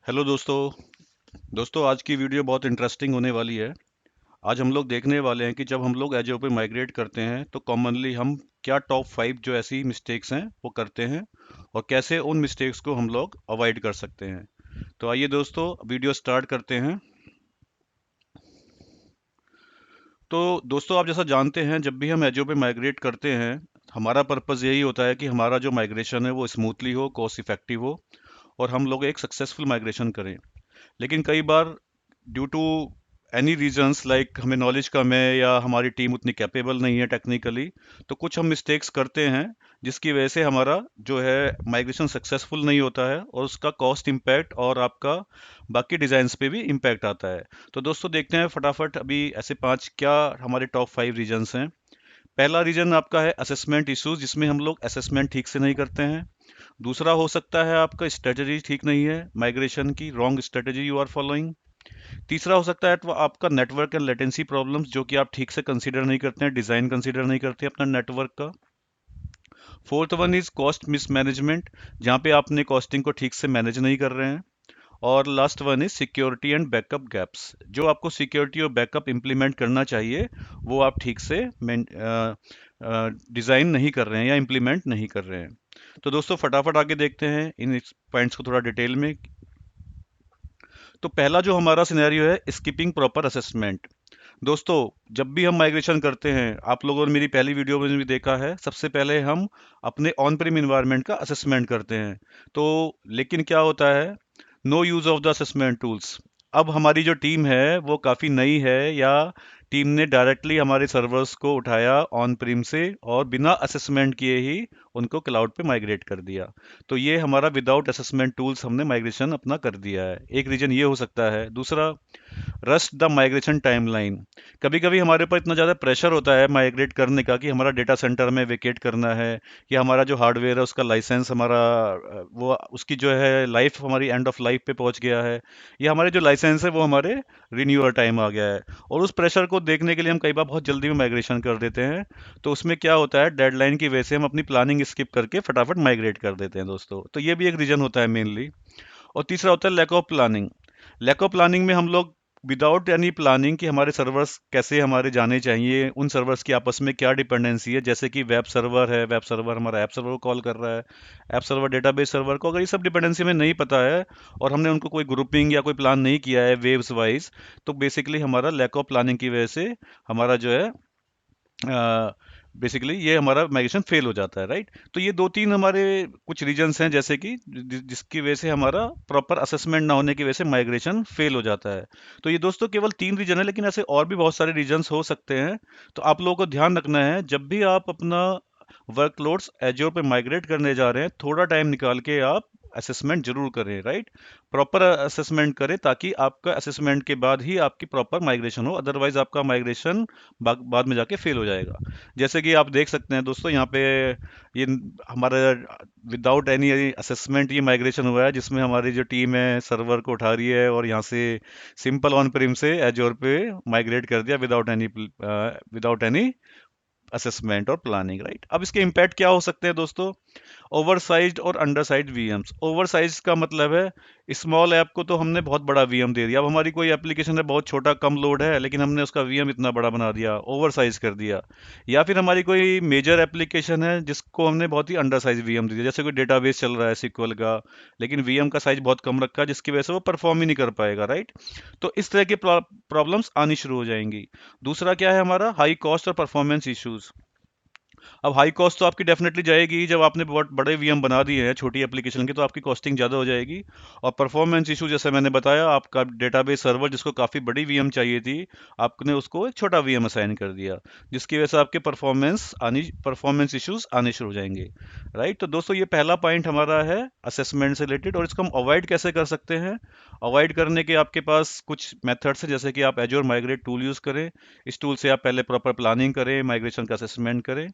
Hello दोस्तों आज की वीडियो बहुत इंटरेस्टिंग होने वाली है। आज हम लोग देखने वाले हैं कि जब हम लोग एजोर पे माइग्रेट करते हैं तो कॉमनली हम क्या टॉप 5 जो ऐसी मिस्टेक्स हैं वो करते हैं और कैसे उन मिस्टेक्स को हम लोग अवॉइड कर सकते हैं। तो आइए दोस्तों वीडियो स्टार्ट करते हैं। तो दोस्तों आप जैसा जानते हैं जब भी हम एजोर पे माइग्रेट करते हैं हमारा पर्पज़ यही होता है कि हमारा जो माइग्रेशन है वो स्मूथली हो, कॉस्ट इफेक्टिव हो और हम लोग एक सक्सेसफुल माइग्रेशन करें। लेकिन कई बार due to any reasons like हमें नॉलेज कम है या हमारी टीम उतनी कैपेबल नहीं है टेक्निकली, तो कुछ हम मिस्टेक्स करते हैं जिसकी वजह से हमारा जो है माइग्रेशन सक्सेसफुल नहीं होता है और उसका कॉस्ट इम्पैक्ट और आपका बाकी डिजाइन्स पे भी इम्पैक्ट आता है। तो दोस्तों देखते हैं फटाफट अभी ऐसे 5 क्या हमारे टॉप 5 रीजंस हैं। पहला रीजन आपका है असेसमेंट इश्यूज, जिसमें हम लोग असेसमेंट ठीक से नहीं करते हैं। दूसरा हो सकता है आपका स्ट्रेटजी ठीक नहीं है, माइग्रेशन की wrong strategy you are following. तीसरा हो सकता है तो आपका नेटवर्क एंड लेटेंसी प्रॉब्लम्स, जो कि आप ठीक से कंसीडर नहीं करते हैं, डिजाइन कंसीडर नहीं करते अपना नेटवर्क का। Fourth one is cost mismanagement, जहाँ पे आपने कॉस्टिंग को ठीक से मैनेज नहीं कर रहे हैं। और last one is security and backup gaps, जो आपको सिक्योरिटी और बैकअप इंप्लीमेंट करना चाहिए वो आप ठीक से डिज़ाइन नहीं कर रहे हैं या इम्प्लीमेंट नहीं कर रहे हैं। तो दोस्तों फटाफट आगे देखते हैं इन पॉइंट्स को थोड़ा डिटेल में। तो पहला जो हमारा सिनेरियो है स्किपिंग प्रॉपर असेसमेंट। दोस्तों जब भी हम माइग्रेशन करते हैं, आप लोगों ने मेरी पहली वीडियो में भी देखा है, सबसे पहले हम अपने ऑन प्रीम इन्वायरमेंट का असेसमेंट करते हैं। तो लेकिन क्या होता है, no use of the assessment tools. अब हमारी जो टीम है वो काफ़ी नई है या टीम ने डायरेक्टली हमारे सर्वर्स को उठाया ऑन प्रीम से और बिना असेसमेंट किए ही उनको क्लाउड पे माइग्रेट कर दिया। तो ये हमारा विदाउट असेसमेंट टूल्स हमने माइग्रेशन अपना कर दिया है, एक रीजन ये हो सकता है। दूसरा, रस्ट द माइग्रेशन टाइमलाइन। कभी कभी हमारे ऊपर इतना ज़्यादा प्रेशर होता है माइग्रेट करने का कि हमारा डेटा सेंटर में वेकेट करना है या हमारा जो हार्डवेयर है उसका लाइसेंस हमारा वो उसकी जो है लाइफ हमारी एंड ऑफ लाइफ पे पहुंच गया है, या हमारे जो लाइसेंस है वो हमारे रिन्यूअल टाइम आ गया है। और उस प्रेशर को देखने के लिए हम कई बार बहुत जल्दी में माइग्रेशन कर देते हैं। तो उसमें क्या होता है, डेडलाइन की वजह से हम अपनी प्लानिंग स्किप करके फटाफट माइग्रेट कर देते हैं दोस्तों। तो ये भी एक रीजन होता है मेनली। और तीसरा होता है lack of planning. Lack of planning में हम लोग विदाउट एनी प्लानिंग कि हमारे सर्वर्स कैसे हमारे जाने चाहिए, उन सर्वर्स की आपस में क्या डिपेंडेंसी है, जैसे कि वेब सर्वर है, वेब सर्वर हमारा ऐप सर्वर को कॉल कर रहा है, ऐप सर्वर डेटाबेस सर्वर को, अगर ये सब डिपेंडेंसी में नहीं पता है और हमने उनको कोई ग्रुपिंग या कोई प्लान नहीं किया है वेव्स वाइज, तो बेसिकली हमारा लैक ऑफ प्लानिंग की वजह से हमारा जो है बेसिकली ये हमारा माइग्रेशन फेल हो जाता है, राइट। तो ये दो तीन हमारे कुछ रीजंस हैं, जैसे कि जिसकी वजह से हमारा प्रॉपर असेसमेंट ना होने की वजह से माइग्रेशन फेल हो जाता है। तो ये दोस्तों केवल 3 रीजन है, लेकिन ऐसे और भी बहुत सारे रीजंस हो सकते हैं। तो आप लोगों को ध्यान रखना है जब भी आप अपना वर्कलोड्स एज्योर पे माइग्रेट करने जा रहे हैं, थोड़ा टाइम निकाल के आप असेसमेंट जरूर करें, राइट। प्रॉपर असेसमेंट करें ताकि आपका असेसमेंट के बाद ही आपकी प्रॉपर माइग्रेशन हो, अदरवाइज आपका माइग्रेशन बाद में जाके फेल हो जाएगा। जैसे कि आप देख सकते हैं दोस्तों यहाँ पे ये हमारा विदाउट एनी असेसमेंट ये माइग्रेशन हुआ है, जिसमें हमारी जो टीम है सर्वर को उठा रही है और यहाँ से सिंपल ऑन प्रीम से एज्योर पे माइग्रेट कर दिया विदाउट एनी असेसमेंट और प्लानिंग, राइट। अब इसके इम्पैक्ट क्या हो सकते हैं दोस्तों। ओवरसाइज्ड और अंडरसाइज्ड वीएम्स। ओवरसाइज का मतलब है स्मॉल ऐप को तो हमने बहुत बड़ा वीएम दे दिया। अब हमारी कोई एप्लीकेशन है बहुत छोटा कम लोड है, लेकिन हमने उसका वीएम इतना बड़ा बना दिया, ओवरसाइज कर दिया। या फिर हमारी कोई मेजर एप्लीकेशन है जिसको हमने बहुत ही अंडरसाइज वीएम दे दिया, जैसे कोई डेटाबेस चल रहा है सिक्वल का, लेकिन वीएम का साइज बहुत कम रखा है जिसकी वजह से वो परफॉर्म ही नहीं कर पाएगा, राइट। तो इस तरह की प्रॉब्लम्स आनी शुरू हो जाएंगी। दूसरा क्या है हमारा, हाई कॉस्ट और परफॉर्मेंस इश्यूज। अब हाई कॉस्ट तो आपकी डेफिनेटली जाएगी ही, जब आपने बहुत बड़े वीएम बना दिए हैं छोटी एप्लीकेशन के, तो आपकी कॉस्टिंग ज़्यादा हो जाएगी। और परफॉर्मेंस इशू जैसे मैंने बताया, आपका डेटाबेस सर्वर जिसको काफ़ी बड़ी वीएम चाहिए थी, आपने उसको एक छोटा वीएम असाइन कर दिया, जिसकी वजह से आपके परफॉर्मेंस इश्यूज आने शुरू हो जाएंगे, राइट। तो दोस्तों ये पहला पॉइंट हमारा है असेसमेंट से रिलेटेड। और इसको हम अवॉइड कैसे कर सकते हैं। अवॉइड करने के आपके पास कुछ मेथड्स हैं, जैसे कि आप एजोर माइग्रेट टूल यूज़ करें। इस टूल से आप पहले प्रॉपर प्लानिंग करें, माइग्रेशन का असेसमेंट करें।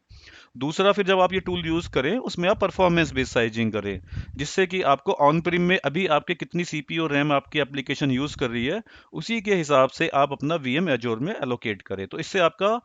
दूसरा, फिर जब आप ये टूल यूज करें उसमें आप परफॉर्मेंस बेस्ड साइजिंग करें, जिससे कि आपको ऑन प्रिम में अभी आपके कितनी सीपीयू रैम आपकी एप्लीकेशन यूज कर रही है, उसी के हिसाब से आप अपना वीएम एजोर में एलोकेट करें। तो इससे आपका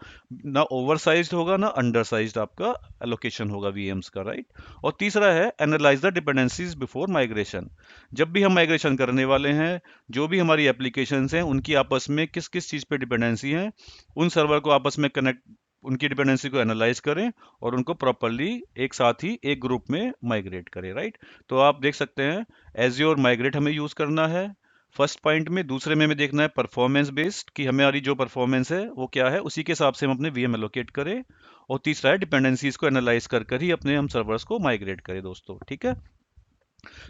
ना ओवर साइज्ड होगा ना अंडर साइज्ड आपका एलोकेशन होगा वीएम्स का, राइट। और तीसरा है analyse the dependencies before migration. जब भी हम माइग्रेशन करने वाले हैं, जो भी हमारी एप्लीकेशंस हैं उनकी आपस में किस किस चीज़ पे डिपेंडेंसी है, उन सर्वर को आपस में कनेक्ट, उनकी डिपेंडेंसी को एनालाइज करें और उनको प्रॉपरली एक साथ ही एक ग्रुप में माइग्रेट करें, राइट। तो आप देख सकते हैं एज्योर माइग्रेट हमें यूज करना है फर्स्ट पॉइंट में। दूसरे में हमें देखना है परफॉर्मेंस बेस्ड कि हमारी जो परफॉर्मेंस है वो क्या है, उसी के हिसाब से हम अपने वीएम एलोकेट करें। और तीसरा है डिपेंडेंसीज को एनालाइज कर कर ही अपने हम सर्वर्स को माइग्रेट करें दोस्तों, ठीक है।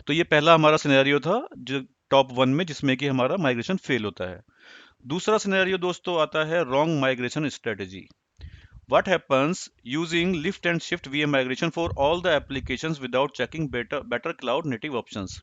तो ये पहला हमारा सिनेरियो था जो टॉप वन में, जिसमें कि हमारा माइग्रेशन फेल होता है। दूसरा सिनेरियो दोस्तों आता है wrong migration strategy. What happens using lift and shift VM migration for all the applications without checking better cloud native options?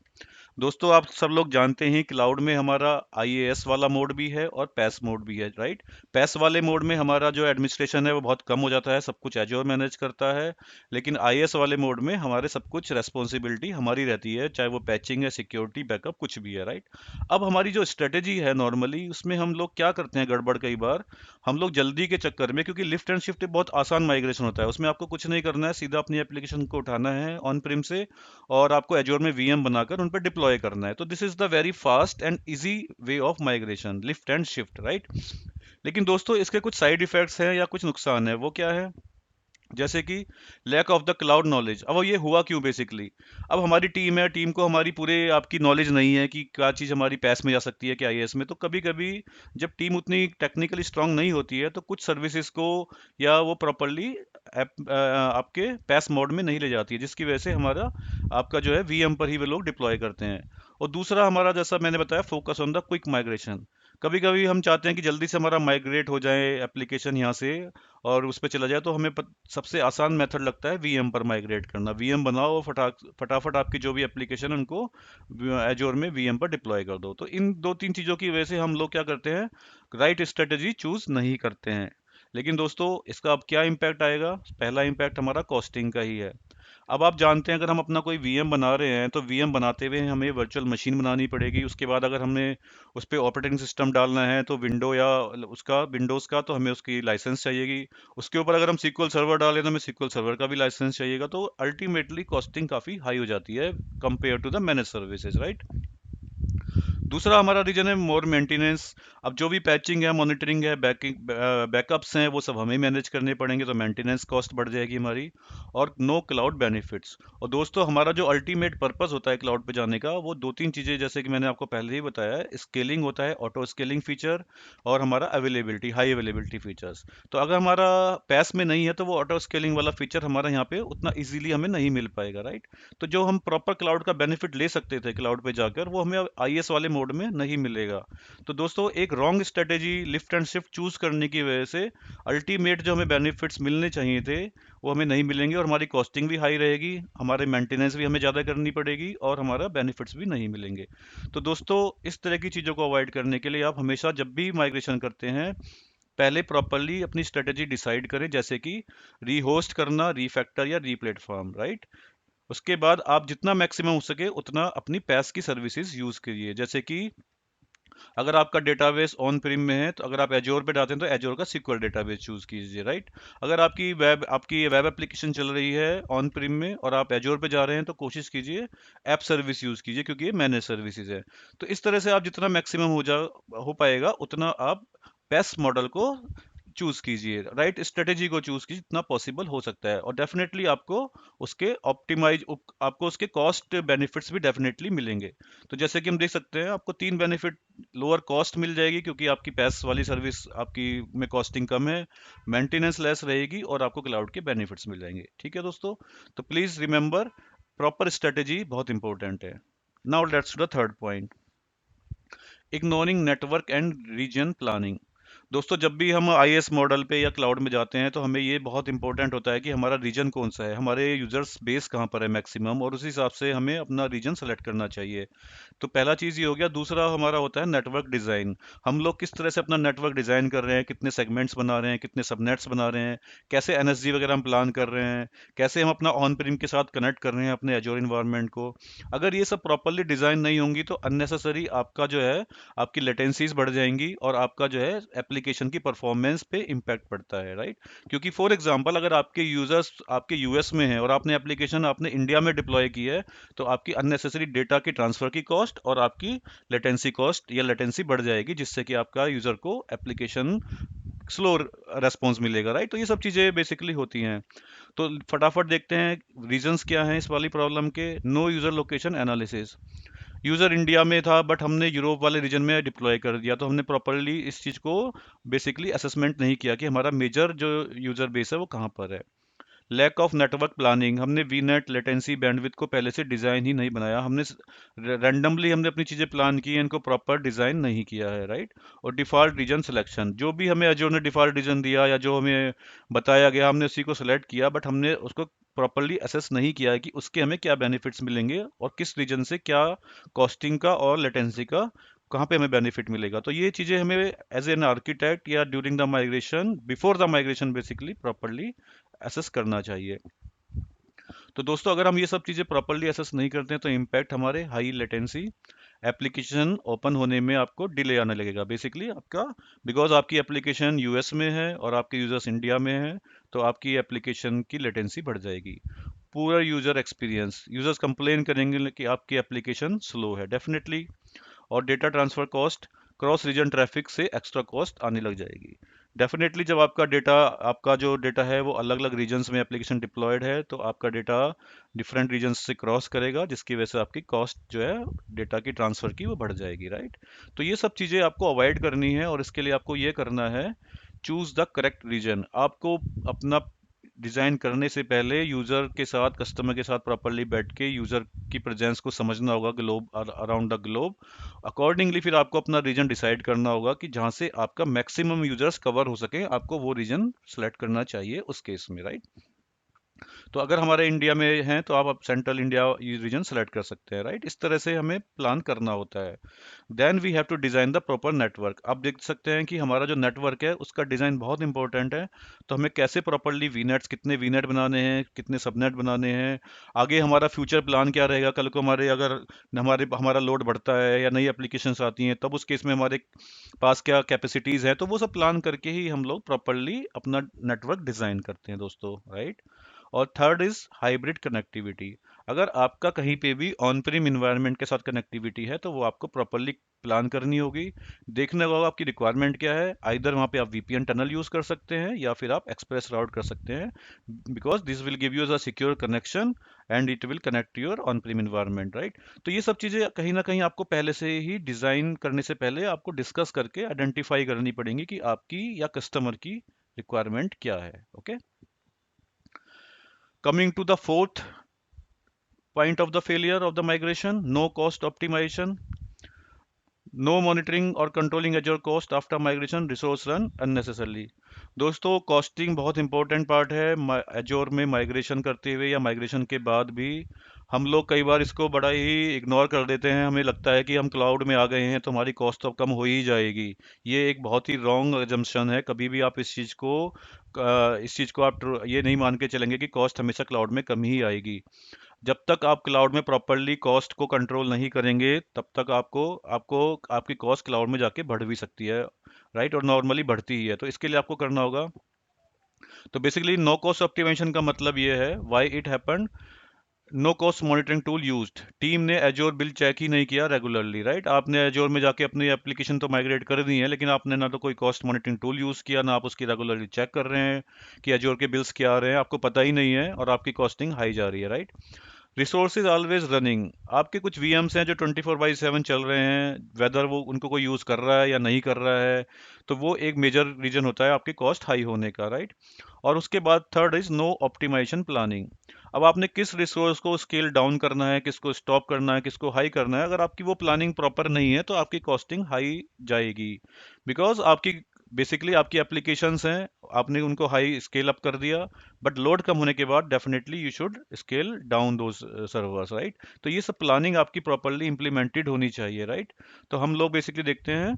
दोस्तों आप सब लोग जानते हैं क्लाउड में हमारा आईएएस वाला मोड भी है और पैस मोड भी है, राइट। पैस वाले मोड में हमारा जो एडमिनिस्ट्रेशन है वो बहुत कम हो जाता है, सब कुछ एजोर मैनेज करता है। लेकिन आईएएस वाले मोड में हमारे सब कुछ रेस्पॉन्सिबिलिटी हमारी रहती है, चाहे वो पैचिंग है, सिक्योरिटी, बैकअप, कुछ भी है, राइट। अब हमारी जो स्ट्रेटेजी है नॉर्मली, उसमें हम लोग क्या करते हैं गड़बड़ कई बार, हम लोग जल्दी के चक्कर में, क्योंकि लिफ्ट एंड शिफ्ट बहुत आसान माइग्रेशन होता है, उसमें आपको कुछ नहीं करना है, सीधा अपनी एप्लीकेशन को उठाना है ऑन प्रिम से और आपको एजोर में वीएम बनाकर उन पर डिप्लॉय करना है। तो this is the very fast and easy way of migration, lift and shift, right. लेकिन दोस्तों इसके कुछ साइड इफेक्ट्स हैं या कुछ नुकसान है, वो क्या है, जैसे कि lack of the cloud knowledge. अब ये हुआ क्यों बेसिकली, अब हमारी टीम है, टीम को हमारी पूरे आपकी नॉलेज नहीं है कि क्या चीज़ हमारी पैस में जा सकती है क्या आईएएस में। तो कभी कभी जब टीम उतनी टेक्निकली स्ट्रांग नहीं होती है तो कुछ सर्विसेज को या वो प्रॉपरली आपके पैस मोड में नहीं ले जाती है, जिसकी वजह से हमारा आपका जो है वीएम पर ही वे लोग डिप्लॉय करते हैं। और दूसरा हमारा, जैसा मैंने बताया, focus on the quick migration. कभी कभी हम चाहते हैं कि जल्दी से हमारा माइग्रेट हो जाए एप्लीकेशन यहाँ से और उस पर चला जाए, तो हमें सबसे आसान मेथड लगता है वीएम पर माइग्रेट करना। वीएम बनाओ और फटाफट आपकी जो भी एप्लीकेशन है उनको एजोर में वीएम पर डिप्लॉय कर दो। तो इन दो तीन चीज़ों की वजह से हम लोग क्या करते हैं, राइट स्ट्रेटेजी चूज नहीं करते हैं। लेकिन दोस्तों इसका अब क्या इम्पैक्ट आएगा, पहला इम्पैक्ट हमारा कॉस्टिंग का ही है। अब आप जानते हैं अगर हम अपना कोई वीएम बना रहे हैं तो वीएम बनाते हुए हमें वर्चुअल मशीन बनानी पड़ेगी, उसके बाद अगर हमने उस पर ऑपरेटिंग सिस्टम डालना है तो विंडो या उसका विंडोज़ का तो हमें उसकी लाइसेंस चाहिएगी। उसके ऊपर अगर हम सीक्वल सर्वर डालें तो हमें सीक्वल सर्वर का भी लाइसेंस चाहिएगा। तो अल्टीमेटली कॉस्टिंग काफ़ी हाई हो जाती है compare to the manage services, right. दूसरा हमारा रीजन है मोर मेंटेनेंस। अब जो भी पैचिंग है, मॉनिटरिंग है, बैकअप्स हैं, वो सब हमें मैनेज करने पड़ेंगे, तो मेंटेनेंस कॉस्ट बढ़ जाएगी हमारी। और नो क्लाउड बेनिफिट्स। और दोस्तों हमारा जो अल्टीमेट पर्पस होता है क्लाउड पे जाने का, वो दो तीन चीज़ें, जैसे कि मैंने आपको पहले ही बताया है, स्केलिंग होता है, ऑटो स्केलिंग फीचर, और हमारा अवेलेबिलिटी, हाई अवेलेबिलिटी फीचर्स। तो अगर हमारा पैस में नहीं है तो वो ऑटो स्केलिंग वाला फीचर हमारा यहाँ पे उतना इजीली हमें नहीं मिल पाएगा, राइट। तो जो हम प्रॉपर क्लाउड का बेनिफिट ले सकते थे क्लाउड पे जाकर, वो हमें आईएस वाले मोड में नहीं मिलेगा। तो दोस्तों एक wrong strategy lift and shift choose करने की वजह से अल्टीमेट जो हमें बेनिफिट्स मिलने चाहिए थे वो हमें नहीं मिलेंगे, और हमारी कॉस्टिंग भी हाई रहेगी, हमारे मेंटेनेंस भी हमें ज़्यादा करनी पड़ेगी, और हमारा बेनिफिट्स भी नहीं मिलेंगे। तो दोस्तों इस तरह की चीज़ों को अवॉइड करने के लिए आप हमेशा जब भी माइग्रेशन करते हैं पहले प्रॉपरली अपनी स्ट्रेटेजी डिसाइड करें, जैसे कि रीहोस्ट करना, रीफैक्टर या रीप्लेटफॉर्म, राइट। उसके बाद आप जितना मैक्सिमम हो सके उतना अपनी पैस की सर्विसेज यूज कीजिए। जैसे कि अगर आपका डेटाबेस ऑन प्रीम में है तो अगर आप एजोर पे जाते हैं तो एजोर का सिक्वल डेटाबेस चूज कीजिए, राइट। अगर आपकी वेब एप्लीकेशन चल रही है ऑन प्रीम में और आप एजोर पे जा रहे हैं तो कोशिश कीजिए ऐप सर्विस यूज कीजिए, क्योंकि ये मैनेज सर्विसेज है। तो इस तरह से आप जितना मैक्सिमम हो पाएगा उतना आप पेस्ट मॉडल को चूज कीजिए, राइट स्ट्रेटेजी को चूज कीजिए जितना पॉसिबल हो सकता है, और डेफिनेटली आपको उसके आपको उसके कॉस्ट बेनिफिट्स भी डेफिनेटली मिलेंगे। तो जैसे कि हम देख सकते हैं आपको तीन बेनिफिट, लोअर कॉस्ट मिल जाएगी क्योंकि आपकी पैस वाली सर्विस आपकी में कॉस्टिंग कम है, मेंटेनेंस लेस रहेगी, और आपको क्लाउड के बेनिफिट्स मिल जाएंगे, ठीक है दोस्तों। तो प्लीज रिमेंबर प्रॉपर स्ट्रेटेजी बहुत इंपॉर्टेंट है। Now let's to the third point, ignoring network and region planning. दोस्तों जब भी हम आईएएस मॉडल पे या क्लाउड में जाते हैं तो हमें ये बहुत इंपॉर्टेंट होता है कि हमारा रीजन कौन सा है, हमारे यूजर्स बेस कहाँ पर है मैक्सिमम, और उस हिसाब से हमें अपना रीजन सेलेक्ट करना चाहिए। तो पहला चीज ये हो गया। दूसरा हमारा होता है नेटवर्क डिजाइन। हम लोग किस तरह से अपना नेटवर्क डिजाइन कर रहे हैं, कितने सेगमेंट्स बना रहे हैं, कितने सबनेट्स बना रहे हैं, कैसे एनएसजी वगैरह हम प्लान कर रहे हैं, कैसे हम अपना ऑन प्रीम के साथ कनेक्ट कर रहे हैं अपने एजोर इन्वायरमेंट को। अगर ये सब प्रॉपरली डिजाइन नहीं होंगी तो अननेसेसरी आपका जो है, आपकी लेटेंसीज बढ़ जाएंगी और आपका जो है एप्लीकेशन की परफॉर्मेंस पे इम्पैक्ट पड़ता है, राइट। क्योंकि फॉर एग्जांपल अगर आपके यूजर्स आपके यूएस में हैं और आपने एप्लीकेशन आपने इंडिया में डिप्लॉय की है, तो आपकी अननेसेसरी डेटा की ट्रांसफर की कॉस्ट और आपकी लेटेंसी कॉस्ट या लेटेंसी बढ़ जाएगी, जिससे कि आपका यूजर को एप्लीकेशन स्लो रेस्पॉन्स मिलेगा, राइट। तो ये सब चीजें बेसिकली होती हैं। तो फटाफट देखते हैं रीजंस क्या हैं इस वाली प्रॉब्लम के। No user location analysis. User India में था बट हमने यूरोप वाले रीजन में डिप्लॉय कर दिया, तो हमने प्रॉपरली इस चीज को बेसिकली असेसमेंट नहीं किया कि हमारा मेजर जो यूजर बेस है वो कहाँ पर है। Lack of network planning. हमने वी नेट लेटेंसी बैंडविड्थ को पहले से डिजाइन ही नहीं बनाया, हमने रैंडमली हमने अपनी चीजें प्लान की हैं, इनको प्रॉपर डिजाइन नहीं किया है, राइट। और डिफॉल्ट रीजन सिलेक्शन, जो भी हमें अजोर ने डिफॉल्ट रीजन दिया या जो हमें बताया गया हमने उसी को सिलेक्ट किया, बट हमने उसको प्रॉपरली असेस नहीं किया है कि उसके हमें क्या बेनिफिट्स मिलेंगे और किस रीजन से क्या कॉस्टिंग का और लेटेंसी का कहाँ पे हमें बेनिफिट मिलेगा। तो ये चीजें हमें एज एन आर्किटेक्ट या during the migration, before the migration basically properly assess करना चाहिए। तो दोस्तों अगर हम ये सब चीज़ें प्रॉपरली असेस नहीं करते हैं तो इम्पैक्ट हमारे हाई लेटेंसी, एप्लीकेशन ओपन होने में आपको डिले आने लगेगा बेसिकली आपका, बिकॉज आपकी एप्लीकेशन यूएस में है और आपके यूजर्स इंडिया में है, तो आपकी एप्लीकेशन की लेटेंसी बढ़ जाएगी। पूरा यूजर एक्सपीरियंस, यूजर्स कंप्लेन करेंगे कि आपकी एप्लीकेशन स्लो है डेफिनेटली। और data transfer cost, cross region traffic से एक्स्ट्रा कॉस्ट आने लग जाएगी डेफिनेटली। जब आपका डेटा, आपका जो डेटा है वो अलग अलग रीजन्स में एप्लीकेशन डिप्लॉयड है, तो आपका डेटा डिफरेंट रीजन्स से क्रॉस करेगा, जिसकी वजह से आपकी कॉस्ट जो है डेटा की ट्रांसफर की वो बढ़ जाएगी, राइट। तो ये सब चीज़ें आपको अवॉइड करनी है और इसके लिए आपको ये करना है, चूज द करेक्ट रीजन। आपको अपना डिजाइन करने से पहले यूजर के साथ, कस्टमर के साथ प्रॉपरली बैठ के यूजर की प्रेजेंस को समझना होगा globe, around the globe. Accordingly फिर आपको अपना रीजन डिसाइड करना होगा कि जहां से आपका मैक्सिमम यूजर्स कवर हो सके, आपको वो रीजन सेलेक्ट करना चाहिए उस केस में, राइट। तो अगर हमारे इंडिया में हैं तो आप सेंट्रल इंडिया रीजन सेलेक्ट कर सकते हैं, राइट। इस तरह से हमें प्लान करना होता है। Then we have to design the proper network. आप देख सकते हैं कि हमारा जो नेटवर्क है उसका डिजाइन बहुत इंपॉर्टेंट है। तो हमें कैसे प्रॉपरली वीनेट्स, कितने वीनेट बनाने हैं, कितने सबनेट बनाने हैं, आगे हमारा फ्यूचर प्लान क्या रहेगा, कल को हमारे अगर हमारा लोड बढ़ता है या नई एप्लीकेशंस आती हैं तब उस केस में हमारे पास क्या कैपेसिटीज है, तो वो सब प्लान करके ही हम लोग प्रॉपरली अपना नेटवर्क डिजाइन करते हैं दोस्तों, राइट। और थर्ड इज हाइब्रिड कनेक्टिविटी। अगर आपका कहीं पे भी ऑन प्रीम इन्वायरमेंट के साथ कनेक्टिविटी है तो वो आपको प्रॉपरली प्लान करनी होगी। देखना होगा आपकी रिक्वायरमेंट क्या है, आइदर वहाँ पे आप वीपीएन टनल यूज कर सकते हैं या फिर आप एक्सप्रेस राउट कर सकते हैं, because this will give you a secure connection and it will connect your on prem environment, right. तो ये सब चीज़ें कहीं ना कहीं आपको पहले से ही डिज़ाइन करने से पहले आपको डिस्कस करके आइडेंटिफाई करनी पड़ेंगी कि आपकी या कस्टमर की रिक्वायरमेंट क्या है, okay. Coming to the fourth point of the failure of the migration, no cost optimization, no monitoring or controlling Azure cost after migration, resource run unnecessarily। दोस्तों कॉस्टिंग बहुत इंपॉर्टेंट पार्ट है Azure में migration करते हुए या migration के बाद भी। हम लोग कई बार इसको बड़ा ही इग्नोर कर देते हैं, हमें लगता है कि हम क्लाउड में आ गए हैं तो हमारी कॉस्ट तो कम हो ही जाएगी। ये एक बहुत ही रॉन्ग एजम्पशन है। कभी भी आप इस चीज़ को आप ये नहीं मान के चलेंगे कि कॉस्ट हमेशा क्लाउड में कम ही आएगी। जब तक आप क्लाउड में प्रॉपरली कॉस्ट को कंट्रोल नहीं करेंगे तब तक आपको आपको आपकी कॉस्ट क्लाउड में जाके बढ़ भी सकती है, राइट, और नॉर्मली बढ़ती ही है। तो इसके लिए आपको करना होगा, तो बेसिकली नो कॉस्ट ऑप्टिमाइजेशन का मतलब ये है, why it happened. No cost monitoring tool used. Team ने एजोर बिल चेक ही नहीं किया रेगुलरली, राइट। आपने एजोर में जाके अपनी एप्लीकेशन तो माइग्रेट कर दी है, लेकिन आपने ना तो कोई कॉस्ट मॉनिटरिंग टूल यूज किया, ना आप उसकी रेगुलरली चेक कर रहे हैं कि एजोर के बिल्स क्या आ रहे हैं, आपको पता ही नहीं है और आपकी कॉस्टिंग हाई जा रही है, राइट। Resources always running. आपके कुछ वीएम्स हैं जो 24/7 चल रहे हैं, वेदर वो उनको कोई यूज कर रहा है या नहीं कर रहा है, तो वो एक मेजर रीजन होता है आपकी कॉस्ट हाई होने का, राइट। और उसके बाद third is no optimization planning. अब आपने किस रिसोर्स को स्केल डाउन करना है, किसको स्टॉप करना है, किसको हाई करना है, अगर आपकी वो प्लानिंग प्रॉपर नहीं है तो आपकी कॉस्टिंग हाई जाएगी। बिकॉज आपकी बेसिकली आपकी एप्लीकेशंस हैं, आपने उनको हाई स्केल अप कर दिया, बट लोड कम होने के बाद definitely you should scale down those servers, right. तो ये सब प्लानिंग आपकी प्रॉपरली इंप्लीमेंटेड होनी चाहिए, राइट। तो हम लोग बेसिकली देखते हैं,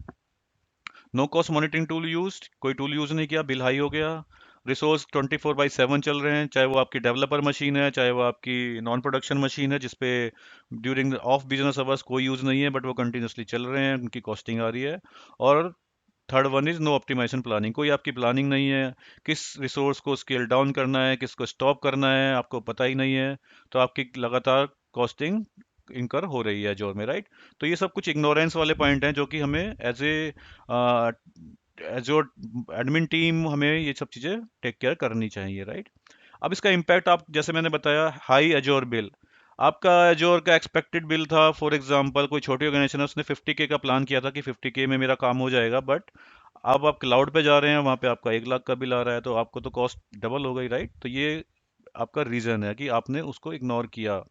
no cost monitoring tool use, कोई टूल यूज नहीं किया, बिल हाई हो गया। रिसोर्स 24/7 चल रहे हैं, चाहे वो आपकी डेवलपर मशीन है, चाहे वो आपकी नॉन प्रोडक्शन मशीन है जिसपे ड्यूरिंग ऑफ बिजनेस अवर्स कोई यूज नहीं है, बट वो कंटिन्यूसली चल रहे हैं, उनकी कॉस्टिंग आ रही है। और third one is no optimization planning, कोई आपकी प्लानिंग नहीं है, किस रिसोर्स को स्केल डाउन करना है, किसको स्टॉप करना है, आपको पता ही नहीं है। तो आपकी लगातार कॉस्टिंग इनकर हो रही है जोर में, राइट। तो ये सब कुछ इग्नोरेंस वाले पॉइंट हैं जो कि हमें एज योर एडमिन टीम हमें ये सब चीज़ें टेक केयर करनी चाहिए, राइट। अब इसका इम्पैक्ट, आप जैसे मैंने बताया, हाई एजोर बिल। आपका एजोर का एक्सपेक्टेड बिल था, फॉर एग्जांपल कोई छोटी ऑर्गेनाइजेशन है, उसने 50K का प्लान किया था कि 50K में मेरा काम हो जाएगा, बट अब आप क्लाउड पे जा रहे हैं, वहाँ पे आपका 1 लाख का बिल आ रहा है, तो आपको तो कॉस्ट डबल हो गई, राइट। तो ये आपका रीजन है कि आपने उसको इग्नोर किया।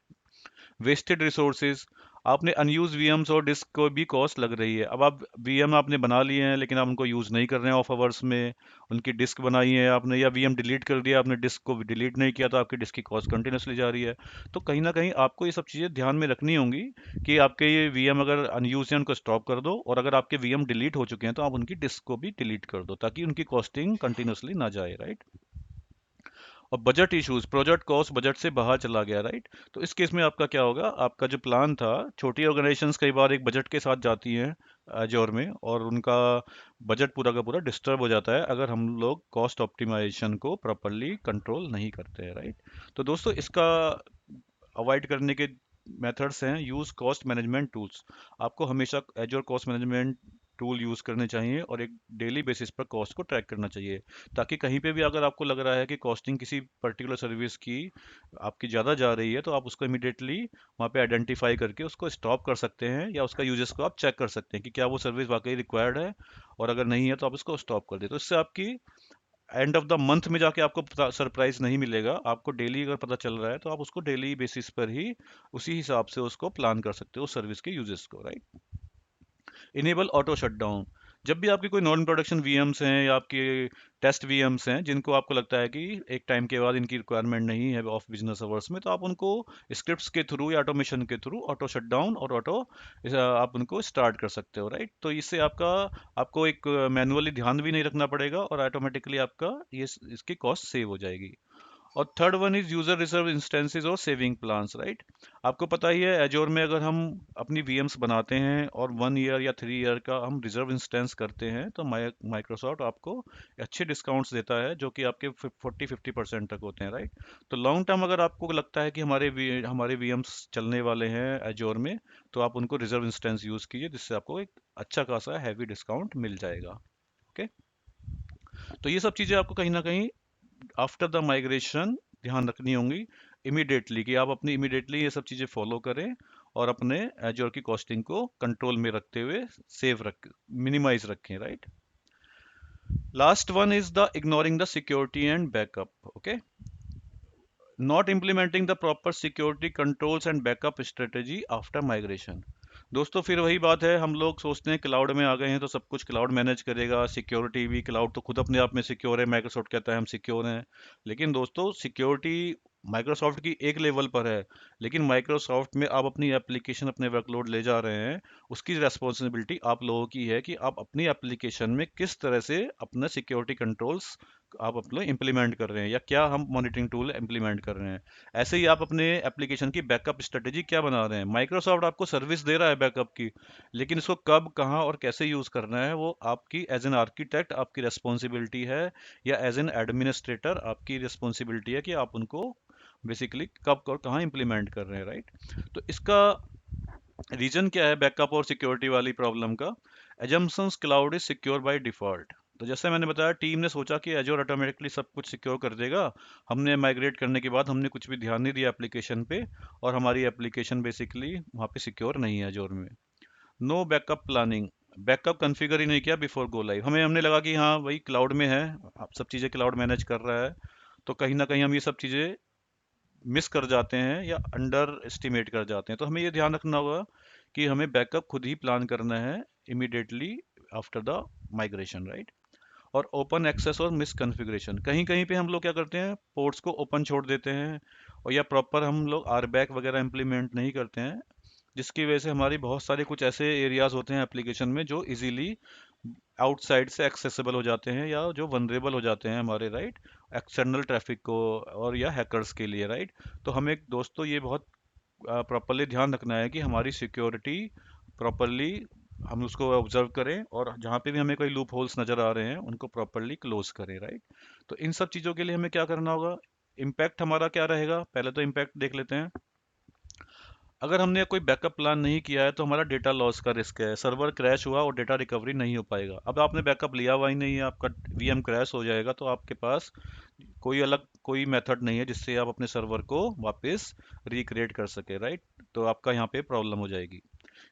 वेस्टेड रिसोर्सेज, आपने अनयूज वीएम्स और डिस्क को भी कॉस्ट लग रही है। अब आप वीएम आपने बना लिए हैं लेकिन आप उनको यूज नहीं कर रहे हैं ऑफ आवर्स में, उनकी डिस्क बनाई है आपने, या वीएम डिलीट कर दिया आपने, डिस्क को डिलीट नहीं किया, तो आपकी डिस्क की कॉस्ट कंटिन्यूसली जा रही है। तो कहीं ना कहीं आपको ये सब चीज़ें ध्यान में रखनी होंगी कि आपके ये वीएम अगर अनयूज है उनको स्टॉप कर दो, और अगर आपके वीएम डिलीट हो चुके हैं तो आप उनकी डिस्क को भी डिलीट कर दो, ताकि उनकी कॉस्टिंग कंटिन्यूसली ना जाए, राइट। और budget issues, project cost budget से बाहर चला गया, राइट। तो इस केस में आपका क्या होगा, आपका जो प्लान था, छोटी ऑर्गेनाइजेशंस कई बार एक बजट के साथ जाती हैं एजोर में, और उनका बजट पूरा का पूरा डिस्टर्ब हो जाता है अगर हम लोग कॉस्ट ऑप्टिमाइजेशन को प्रॉपरली कंट्रोल नहीं करते हैं, राइट। तो दोस्तों, इसका अवॉइड करने के मेथड्स हैं, यूज कॉस्ट मैनेजमेंट टूल्स। आपको हमेशा एजोर कॉस्ट मैनेजमेंट टूल यूज करने चाहिए और एक डेली बेसिस पर कॉस्ट को ट्रैक करना चाहिए, ताकि कहीं पे भी अगर आपको लग रहा है कि कॉस्टिंग किसी पर्टिकुलर सर्विस की आपकी ज़्यादा जा रही है, तो आप उसको इमिडिएटली वहाँ पे आइडेंटिफाई करके उसको स्टॉप कर सकते हैं, या उसका यूजेस को आप चेक कर सकते हैं कि क्या वो सर्विस वाकई रिक्वायर्ड है, और अगर नहीं है तो आप उसको स्टॉप कर दें। तो इससे आपकी एंड ऑफ द मंथ में जाके आपको सरप्राइज नहीं मिलेगा। आपको डेली अगर पता चल रहा है तो आप उसको डेली बेसिस पर ही उसी हिसाब से उसको प्लान कर सकते हो सर्विस के यूजेस को, राइट। इनेबल ऑटो शटडाउन, जब भी आपकी कोई नॉन प्रोडक्शन वीएम्स हैं या आपके टेस्ट वीएम्स हैं जिनको आपको लगता है कि एक टाइम के बाद इनकी रिक्वायरमेंट नहीं है ऑफ बिजनेस आवर्स में, तो आप उनको स्क्रिप्ट्स के थ्रू या ऑटोमेशन के थ्रू ऑटो शटडाउन और ऑटो आप उनको स्टार्ट कर सकते हो, राइट। तो इससे आपको एक मैनुअली ध्यान भी नहीं रखना पड़ेगा, और ऑटोमेटिकली आपका ये इसकी कॉस्ट सेव हो जाएगी। और third one is user reserve instances और सेविंग प्लान्स, राइट। आपको पता ही है, एजोर में अगर हम अपनी वीएम्स बनाते हैं और 1 ईयर या 3 ईयर का हम रिजर्व इंस्टेंस करते हैं, तो माइक्रोसॉफ्ट आपको अच्छे डिस्काउंट्स देता है जो कि आपके 40-50% तक होते हैं, राइट। तो लॉन्ग टर्म अगर आपको लगता है कि हमारे वीएम्स चलने वाले हैं एजोर में, तो आप उनको रिजर्व इंस्टेंस यूज कीजिए, जिससे आपको एक अच्छा खासा हैवी डिस्काउंट मिल जाएगा। ओके। तो ये सब चीज़ें आपको कहीं ना कहीं आफ्टर द माइग्रेशन ध्यान रखनी होंगी इमीडिएटली, कि आप अपनी इमीडिएटली ये सब चीज़ें फॉलो करें और अपने एजोर की कॉस्टिंग को कंट्रोल में रखते हुए सेव रख मिनिमाइज रखें, right. Last one is the ignoring the security and backup. Okay, not implementing the proper security controls and backup strategy after migration. दोस्तों, फिर वही बात है, हम लोग सोचते हैं क्लाउड में आ गए हैं तो सब कुछ क्लाउड मैनेज करेगा, सिक्योरिटी भी, क्लाउड तो खुद अपने आप में सिक्योर है, माइक्रोसॉफ्ट कहता है हम सिक्योर हैं। लेकिन दोस्तों, सिक्योरिटी माइक्रोसॉफ्ट की एक लेवल पर है, लेकिन माइक्रोसॉफ्ट में आप अपनी एप्लीकेशन, अपने वर्कलोड ले जा रहे हैं, उसकी रिस्पॉन्सिबिलिटी आप लोगों की है कि आप अपनी एप्लीकेशन में किस तरह से अपना सिक्योरिटी कंट्रोल्स आप अपने इम्प्लीमेंट कर रहे हैं, या क्या हम मॉनिटरिंग टूल इम्प्लीमेंट कर रहे हैं। ऐसे ही आप अपने एप्लीकेशन की बैकअप स्ट्रेटेजी क्या बना रहे हैं। माइक्रोसॉफ्ट आपको सर्विस दे रहा है बैकअप की, लेकिन इसको कब, कहाँ और कैसे यूज करना है, वो आपकी एज एन आर्किटेक्ट आपकी रिस्पॉन्सिबिलिटी है, या एज एन एडमिनिस्ट्रेटर आपकी रिस्पॉन्सिबिलिटी है कि आप उनको बेसिकली कब और कहाँ इंप्लीमेंट कर रहे हैं, राइट। तो इसका रीजन क्या है बैकअप और सिक्योरिटी वाली प्रॉब्लम का? Assumptions cloud is secure by default. तो जैसे मैंने बताया, टीम ने सोचा कि एजोर ऑटोमेटिकली सब कुछ सिक्योर कर देगा। हमने माइग्रेट करने के बाद हमने कुछ भी ध्यान नहीं दिया एप्लीकेशन पे, और हमारी एप्लीकेशन बेसिकली वहाँ पे सिक्योर नहीं है एजोर में। No backup planning, backup configure ही नहीं किया बिफोर गो लाइव। हमने लगा कि हाँ वही क्लाउड में है, आप सब चीज़ें क्लाउड मैनेज कर रहा है, तो कहीं ना कहीं हम ये सब चीज़ें मिस कर जाते हैं या अंडर एस्टिमेट कर जाते हैं। तो हमें ये ध्यान रखना होगा कि हमें बैकअप खुद ही प्लान करना है immediately after the migration, right. और ओपन एक्सेस और मिस कॉन्फ़िगरेशन। कहीं कहीं पे हम लोग क्या करते हैं, पोर्ट्स को ओपन छोड़ देते हैं, और या प्रॉपर हम लोग आरबैक वगैरह इंप्लीमेंट नहीं करते हैं, जिसकी वजह से हमारी बहुत सारे कुछ ऐसे एरियाज होते हैं एप्लीकेशन में जो इजीली आउटसाइड से एक्सेसिबल हो जाते हैं, या जो वनरेबल हो जाते हैं हमारे, राइट, एक्सटर्नल ट्रैफिक को और या हैकर्स के लिए, राइट। तो हमें दोस्तों ये बहुत प्रॉपरली ध्यान रखना है कि हमारी सिक्योरिटी प्रॉपरली हम उसको ऑब्जर्व करें, और जहाँ पे भी हमें कोई लूप होल्स नज़र आ रहे हैं उनको प्रॉपरली क्लोज करें, राइट। तो इन सब चीज़ों के लिए हमें क्या करना होगा, इम्पैक्ट हमारा क्या रहेगा, पहले तो इम्पैक्ट देख लेते हैं। अगर हमने कोई बैकअप प्लान नहीं किया है तो हमारा डेटा लॉस का रिस्क है, सर्वर क्रैश हुआ और डेटा रिकवरी नहीं हो पाएगा। अब आपने बैकअप लिया हुआ ही नहीं है, आपका वीएम क्रैश हो जाएगा, तो आपके पास कोई अलग कोई मेथड नहीं है जिससे आप अपने सर्वर को वापस रिक्रिएट कर सके, राइट। तो आपका यहाँ पे प्रॉब्लम हो जाएगी।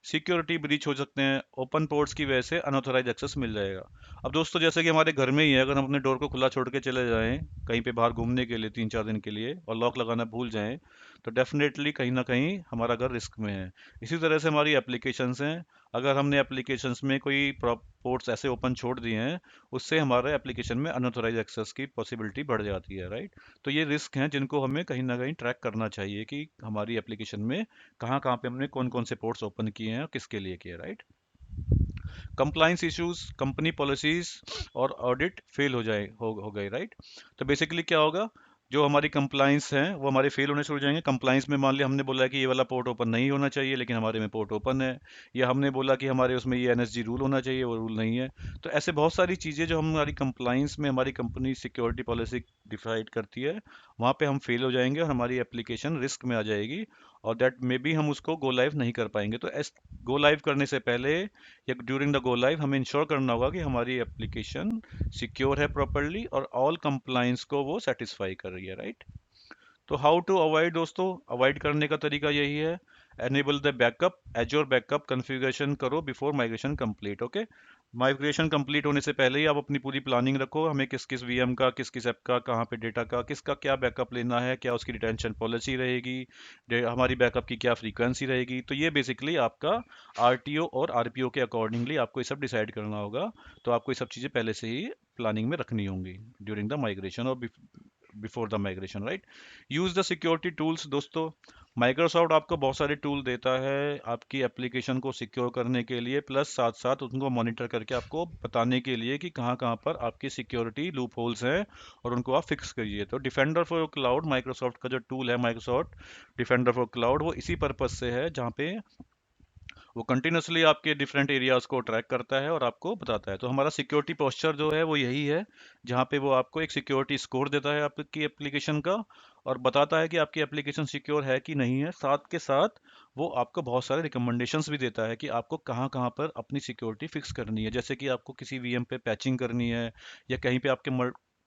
सिक्योरिटी ब्रीच हो सकते हैं, ओपन पोर्ट्स की वजह से अनऑथराइज एक्सेस मिल जाएगा। अब दोस्तों जैसे कि हमारे घर में ही है, अगर हम अपने डोर को खुला छोड़ के चले जाएं कहीं पे बाहर घूमने के लिए 3-4 दिन के लिए, और लॉक लगाना भूल जाएं, तो डेफिनेटली कहीं ना कहीं हमारा घर रिस्क में है। इसी तरह से हमारी एप्लीकेशंस हैं, अगर हमने एप्लीकेशंस में कोई पोर्ट्स ऐसे ओपन छोड़ दिए हैं, उससे हमारे एप्लीकेशन में अनऑथराइज एक्सेस की पॉसिबिलिटी बढ़ जाती है, राइट। तो ये रिस्क हैं जिनको हमें कहीं ना कहीं ट्रैक करना चाहिए कि हमारी एप्लीकेशन में कहाँ कहाँ पे हमने कौन कौन से पोर्ट्स ओपन किए हैं और किसके लिए किए, right. Compliance issues, company policies और ऑडिट फेल हो गए, राइट। तो बेसिकली क्या होगा, जो हमारी कंप्लाइंस हैं वो हमारे फेल होने शुरू हो जाएंगे। कंप्लाइंस में मान लिया हमने बोला है कि ये वाला पोर्ट ओपन नहीं होना चाहिए, लेकिन हमारे में पोर्ट ओपन है, या हमने बोला कि हमारे उसमें ये एनएसजी रूल होना चाहिए, वो रूल नहीं है। तो ऐसे बहुत सारी चीज़ें जो हमारी कंप्लाइंस में हमारी कंपनी सिक्योरिटी पॉलिसी डिसाइड करती है, वहाँ पे हम फेल हो जाएंगे और हमारी एप्लीकेशन रिस्क में आ जाएगी, और दैट मे बी हम उसको गो लाइव नहीं कर पाएंगे। तो गो लाइव करने से पहले या ड्यूरिंग द गो लाइव हमें इंश्योर करना होगा कि हमारी एप्लीकेशन सिक्योर है प्रॉपरली और ऑल कंप्लाइंस को वो सेटिस्फाई कर रही है, राइट। तो हाउ टू अवॉइड दोस्तों, अवॉइड करने का तरीका यही है, enable the backup, Azure backup configuration करो before migration complete, okay. Migration complete होने से पहले ही आप अपनी पूरी प्लानिंग रखो, हमें किस किस वीएम का, किस किस ऐप का, कहाँ पे डेटा का, किसका क्या बैकअप लेना है, क्या उसकी रिटेंशन पॉलिसी रहेगी, हमारी बैकअप की क्या फ्रीक्वेंसी रहेगी। तो ये बेसिकली आपका आरटीओ और आरपीओ के अकॉर्डिंगली आपको ये सब डिसाइड करना होगा। तो आपको ये सब चीज़ें पहले से ही प्लानिंग में रखनी होंगी ड्यूरिंग द माइग्रेशन और before the migration, right. Use the security tools दोस्तों, माइक्रोसॉफ्ट आपको बहुत सारे टूल देता है आपकी एप्लीकेशन को सिक्योर करने के लिए, प्लस साथ साथ उनको मॉनिटर करके आपको बताने के लिए कि कहाँ कहाँ पर आपकी सिक्योरिटी लूप होल्स हैं, और उनको आप फिक्स करिए। तो डिफेंडर फॉर क्लाउड, माइक्रोसॉफ्ट का जो टूल है माइक्रोसॉफ्ट डिफेंडर फॉर क्लाउड, वो इसी पर्पज से है, जहाँ पे वो कंटिन्यूसली आपके डिफरेंट एरियाज को ट्रैक करता है और आपको बताता है। तो हमारा सिक्योरिटी पोस्चर जो है वो यही है, जहाँ पे वो आपको एक सिक्योरिटी स्कोर देता है आपकी एप्लीकेशन का, और बताता है कि आपकी एप्लीकेशन सिक्योर है कि नहीं है। साथ के साथ वो आपको बहुत सारे रिकमेंडेशंस भी देता है कि आपको कहाँ कहाँ पर अपनी सिक्योरिटी फिक्स करनी है, जैसे कि आपको किसी वीएम पे पैचिंग करनी है, या कहीं पे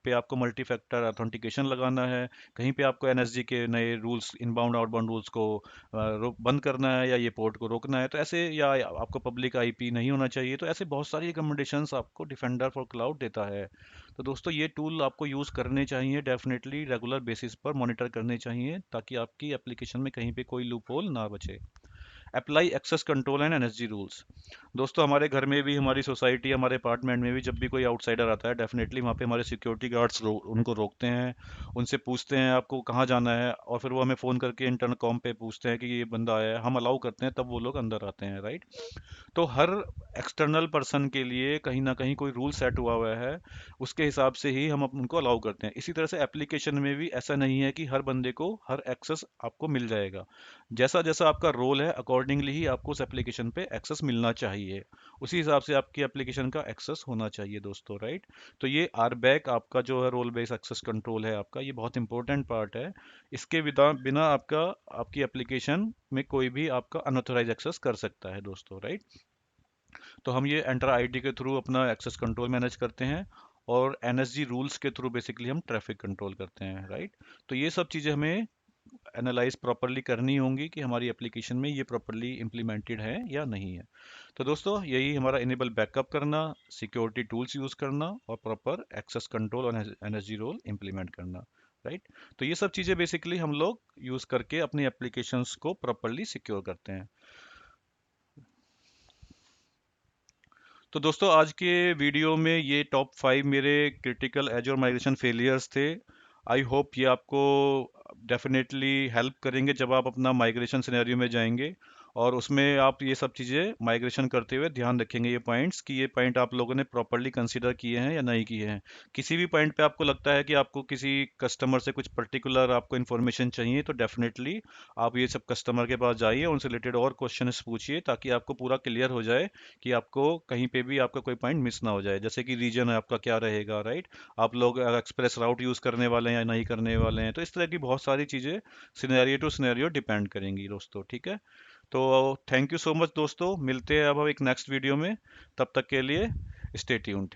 आपको मल्टी फैक्टर ऑथेंटिकेशन लगाना है, कहीं पे आपको एनएसजी के नए रूल्स, इनबाउंड आउटबाउंड रूल्स को रोक बंद करना है, या ये पोर्ट को रोकना है, तो ऐसे, या आपको पब्लिक आईपी नहीं होना चाहिए। तो ऐसे बहुत सारी रिकमेंडेशंस आपको डिफेंडर फॉर क्लाउड देता है। तो दोस्तों ये टूल आपको यूज़ करने चाहिए, डेफिनेटली रेगुलर बेसिस पर मॉनिटर करने चाहिए, ताकि आपकी एप्लीकेशन में कहीं पे कोई लूप होल ना बचे। Apply access control and NSG rules, दोस्तों हमारे घर में भी, हमारी सोसाइटी, हमारे अपार्टमेंट में भी जब भी कोई आउटसाइडर आता है, डेफिनेटली वहाँ पे हमारे सिक्योरिटी गार्ड्स उनको रोकते हैं, उनसे पूछते हैं आपको कहाँ जाना है, और फिर वो हमें फ़ोन करके इंटरकॉम पे पूछते हैं कि ये बंदा आया है, हम अलाउ करते हैं, तब वो लोग अंदर आते हैं, राइट। तो हर एक्सटर्नल पर्सन के लिए कहीं ना कहीं कोई रूल सेट हुआ हुआ है, उसके हिसाब से ही हम उनको अलाउ करते हैं। इसी तरह से एप्लीकेशन में भी ऐसा नहीं है कि हर बंदे को हर एक्सेस आपको मिल जाएगा। जैसा जैसा आपका रोल है अकॉर्डिंगली ही आपको उस एप्लीकेशन पे एक्सेस मिलना चाहिए, उसी हिसाब से आपकी एप्लीकेशन का एक्सेस होना चाहिए दोस्तों, राइट। तो ये आरबैक आपका जो है रोल बेस्ड एक्सेस कंट्रोल है आपका, ये बहुत इंपॉर्टेंट पार्ट है। इसके बिना बिना आपकी एप्लीकेशन में कोई भी आपका अनऑथराइज एक्सेस कर सकता है दोस्तों, राइट। तो हम ये एंटर आईडी के थ्रू अपना एक्सेस कंट्रोल मैनेज करते हैं, और एनएसजी रूल्स के थ्रू बेसिकली हम ट्रैफिक कंट्रोल करते हैं, राइट। तो ये सब चीज़ें हमें एनालाइज प्रॉपरली करनी होंगी कि हमारी एप्लीकेशन में ये प्रॉपरली इम्प्लीमेंटेड है या नहीं है। तो दोस्तों यही हमारा इनेबल बैकअप करना, सिक्योरिटी टूल्स यूज़ करना, और प्रॉपर एक्सेस कंट्रोल और एनएसजी रोल इम्प्लीमेंट करना, राइट। तो ये सब चीज़ें बेसिकली हम लोग यूज़ करके अपनी एप्लीकेशंस को प्रॉपरली सिक्योर करते हैं। तो दोस्तों आज के वीडियो में ये टॉप 5 मेरे क्रिटिकल एजयोर माइग्रेशन फेलियर्स थे। आई होप ये आपको डेफिनेटली हेल्प करेंगे जब आप अपना माइग्रेशन सिनेरियो में जाएंगे, और उसमें आप ये सब चीज़ें माइग्रेशन करते हुए ध्यान रखेंगे ये पॉइंट्स कि ये पॉइंट आप लोगों ने प्रॉपरली कंसीडर किए हैं या नहीं किए हैं। किसी भी पॉइंट पे आपको लगता है कि आपको किसी कस्टमर से कुछ पर्टिकुलर आपको इन्फॉर्मेशन चाहिए, तो डेफिनेटली आप ये सब कस्टमर के पास जाइए, उनसे रिलेटेड और क्वेश्चंस पूछिए ताकि आपको पूरा क्लियर हो जाए कि आपको कहीं पे भी आपका कोई पॉइंट मिस ना हो जाए। जैसे कि रीजन है आपका क्या रहेगा, राइट? आप लोग एक्सप्रेस राउट यूज़ करने वाले हैं या नहीं करने वाले हैं, तो इस तरह की बहुत सारी चीज़ें सिनेरियो टू सिनेरियो डिपेंड करेंगी दोस्तों, ठीक है? तो थैंक यू सो मच दोस्तों, मिलते हैं अब एक नेक्स्ट वीडियो में। तब तक के लिए स्टे ट्यून्ड।